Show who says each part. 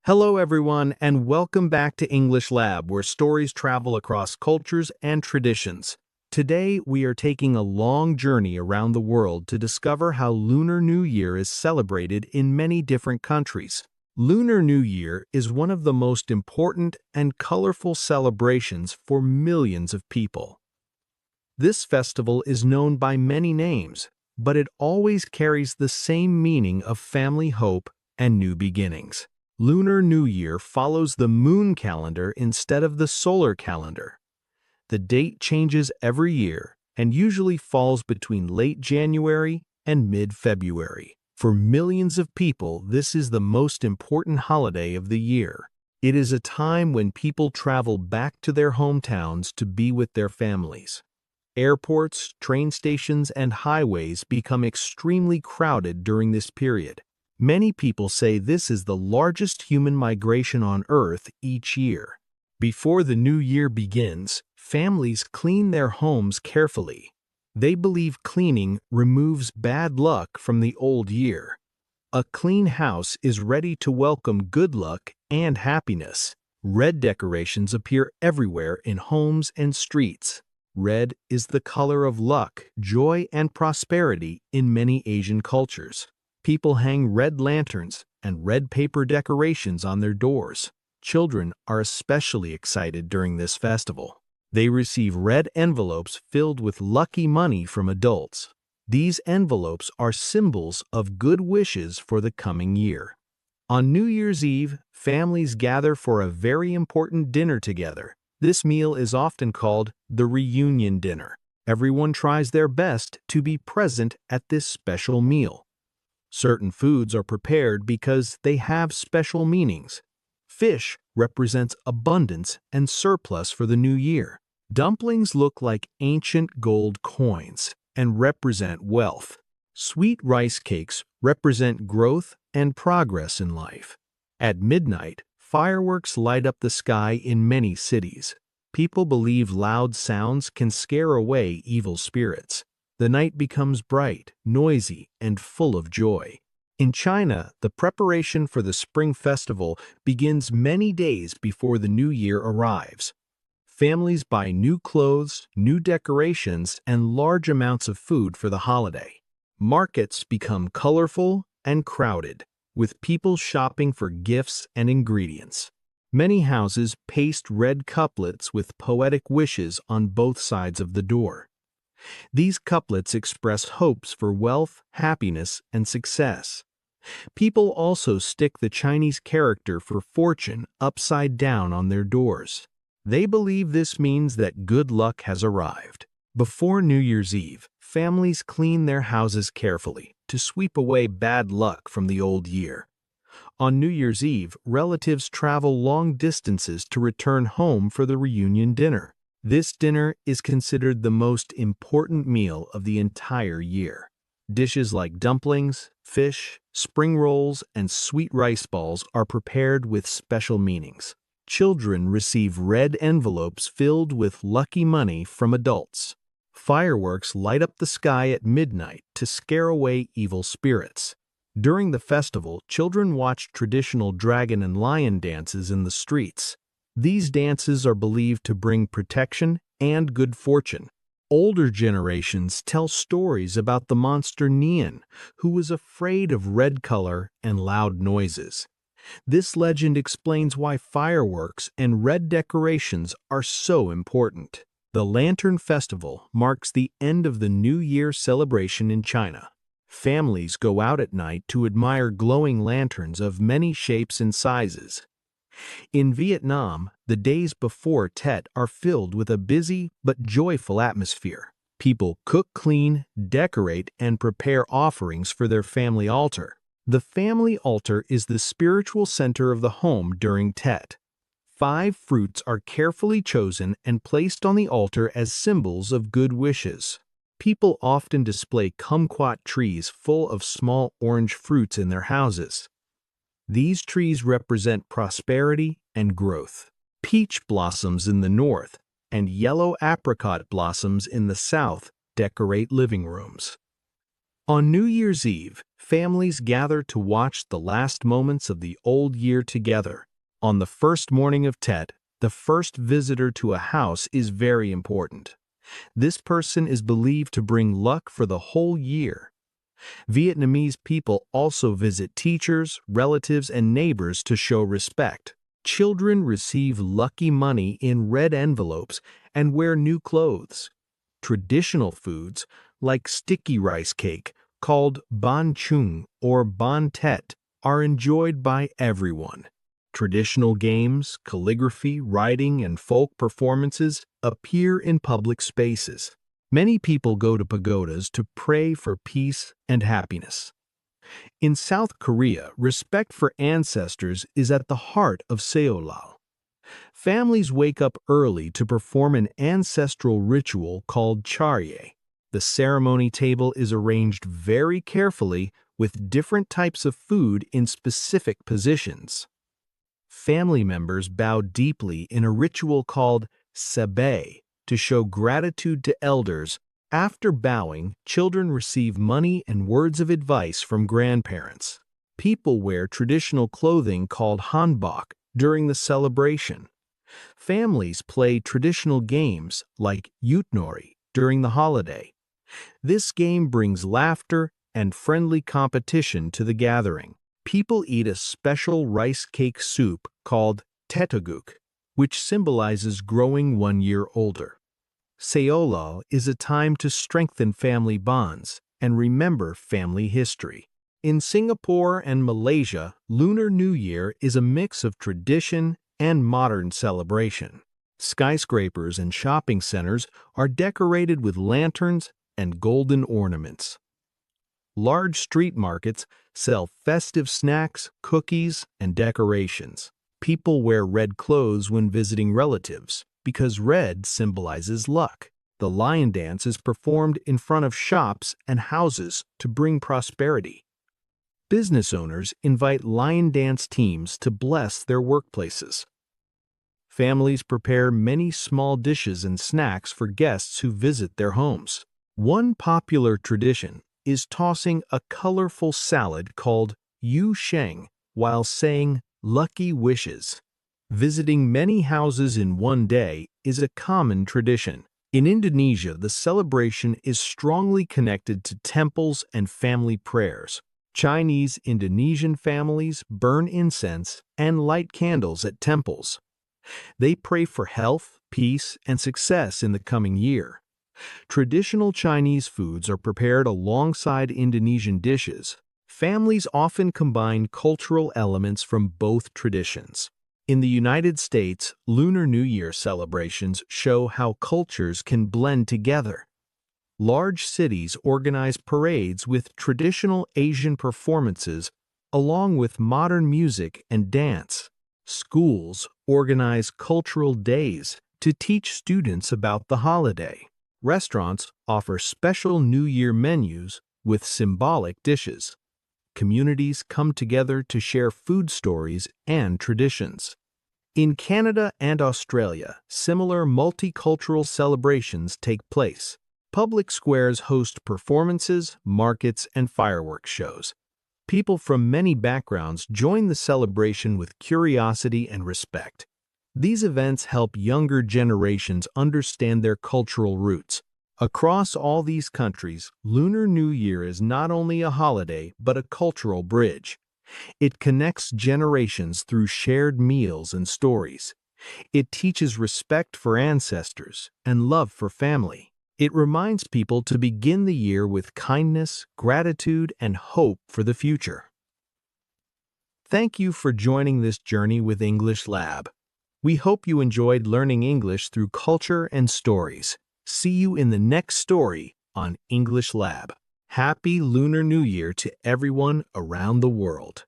Speaker 1: Hello, everyone, and welcome back to English Lab, where stories travel across cultures and traditions. Today, we are taking a long journey around the world to discover how Lunar New Year is celebrated in many different countries. Lunar New Year is one of the most important and colorful celebrations for millions of people. This festival is known by many names, but it always carries the same meaning of family hope and new beginnings. Lunar New Year follows the moon calendar instead of the solar calendar. The date changes every year and usually falls between late January and mid-February. For millions of people, this is the most important holiday of the year. It is a time when people travel back to their hometowns to be with their families. Airports, train stations, and highways become extremely crowded during this period. Many people say this is the largest human migration on Earth each year. Before the new year begins, families clean their homes carefully. They believe cleaning removes bad luck from the old year. A clean house is ready to welcome good luck and happiness. Red decorations appear everywhere in homes and streets. Red is the color of luck, joy, and prosperity in many Asian cultures. People hang red lanterns and red paper decorations on their doors. Children are especially excited during this festival. They receive red envelopes filled with lucky money from adults. These envelopes are symbols of good wishes for the coming year. On New Year's Eve, families gather for a very important dinner together. This meal is often called the reunion dinner. Everyone tries their best to be present at this special meal. Certain foods are prepared because they have special meanings. Fish represents abundance and surplus for the new year. Dumplings look like ancient gold coins and represent wealth. Sweet rice cakes represent growth and progress in life. At midnight, fireworks light up the sky in many cities. People believe loud sounds can scare away evil spirits. The night becomes bright, noisy, and full of joy. In China, the preparation for the Spring Festival begins many days before the new year arrives. Families buy new clothes, new decorations, and large amounts of food for the holiday. Markets become colorful and crowded, with people shopping for gifts and ingredients. Many houses paste red couplets with poetic wishes on both sides of the door. These couplets express hopes for wealth, happiness, and success. People also stick the Chinese character for fortune upside down on their doors. They believe this means that good luck has arrived. Before New Year's Eve, families clean their houses carefully to sweep away bad luck from the old year. On New Year's Eve, relatives travel long distances to return home for the reunion dinner. This dinner is considered the most important meal of the entire year. Dishes like dumplings, fish, spring rolls, and sweet rice balls are prepared with special meanings. Children receive red envelopes filled with lucky money from adults. Fireworks light up the sky at midnight to scare away evil spirits. During the festival, children watch traditional dragon and lion dances in the streets. These dances are believed to bring protection and good fortune. Older generations tell stories about the monster Nian, who was afraid of red color and loud noises. This legend explains why fireworks and red decorations are so important. The Lantern Festival marks the end of the New Year celebration in China. Families go out at night to admire glowing lanterns of many shapes and sizes. In Vietnam, the days before Tet are filled with a busy but joyful atmosphere. People cook clean, decorate, and prepare offerings for their family altar. The family altar is the spiritual center of the home during Tet. 5 fruits are carefully chosen and placed on the altar as symbols of good wishes. People often display kumquat trees full of small orange fruits in their houses. These trees represent prosperity and growth. Peach blossoms in the north and yellow apricot blossoms in the south decorate living rooms. On New Year's Eve, Families gather to watch the last moments of the old year together. On the first morning of Tet, the first visitor to a house is very important. This person is believed to bring luck for the whole year. Vietnamese people also visit teachers, relatives, and neighbors to show respect. Children receive lucky money in red envelopes and wear new clothes. Traditional foods, like sticky rice cake, called ban chung or ban tet, are enjoyed by everyone. Traditional games, calligraphy, writing, and folk performances appear in public spaces. Many people go to pagodas to pray for peace and happiness. In South Korea, respect for ancestors is at the heart of Seolal. Families wake up early to perform an ancestral ritual called charye. The ceremony table is arranged very carefully with different types of food in specific positions. Family members bow deeply in a ritual called sabae to show gratitude to elders. After bowing, children receive money and words of advice from grandparents. People wear traditional clothing called hanbok during the celebration. Families play traditional games like yutnori during the holiday. This game brings laughter and friendly competition to the gathering. People eat a special rice cake soup called tetoguk, which symbolizes growing 1 year older. Seolal is a time to strengthen family bonds and remember family history. In Singapore and Malaysia, Lunar New Year is a mix of tradition and modern celebration. Skyscrapers and shopping centers are decorated with lanterns and golden ornaments. Large street markets sell festive snacks, cookies, and decorations. People wear red clothes when visiting relatives because red symbolizes luck. The lion dance is performed in front of shops and houses to bring prosperity. Business owners invite lion dance teams to bless their workplaces. Families prepare many small dishes and snacks for guests who visit their homes. One popular tradition is tossing a colorful salad called yu sheng while saying lucky wishes. Visiting many houses in one day is a common tradition. In Indonesia, the celebration is strongly connected to temples and family prayers. Chinese Indonesian families burn incense and light candles at temples. They pray for health, peace, and success in the coming year. Traditional Chinese foods are prepared alongside Indonesian dishes. Families often combine cultural elements from both traditions. In the United States, Lunar New Year celebrations show how cultures can blend together. Large cities organize parades with traditional Asian performances along with modern music and dance. Schools organize cultural days to teach students about the holiday. Restaurants offer special New Year menus with symbolic dishes. Communities come together to share food stories and traditions. In Canada and Australia, similar multicultural celebrations take place. Public squares host performances, markets, and fireworks shows. People from many backgrounds join the celebration with curiosity and respect. These events help younger generations understand their cultural roots. Across all these countries, Lunar New Year is not only a holiday but a cultural bridge. It connects generations through shared meals and stories. It teaches respect for ancestors and love for family. It reminds people to begin the year with kindness, gratitude, and hope for the future. Thank you for joining this journey with English Lab. We hope you enjoyed learning English through culture and stories. See you in the next story on English Lab. Happy Lunar New Year to everyone around the world.